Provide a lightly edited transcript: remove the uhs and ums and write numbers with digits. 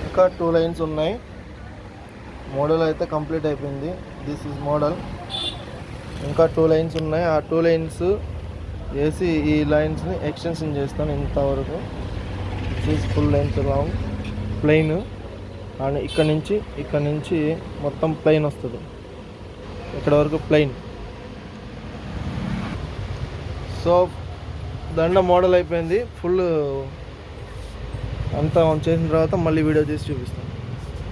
ఇంకా 2 లైన్స్ ఉన్నాయి. మోడల్ అయితే కంప్లీట్ అయిపోయింది. This is model. ఇంకా 2 లైన్స్ ఉన్నాయి. ఆ 2 లైన్స్ వేసి ఈ లైన్స్ని ఎక్స్టెన్షన్ చేస్తాను ఇంతవరకు. This is full length long plain. And ఇక్కడ నుంచి మొత్తం ప్లెయిన్ వస్తుంది. ఇక్కడ వరకు ప్లెయిన్. సో దండ మోడల్ అయిపోయింది. ఫుల్ అంతా చేసిన తర్వాత మళ్ళీ వీడియో చేసి చూపిస్తాను.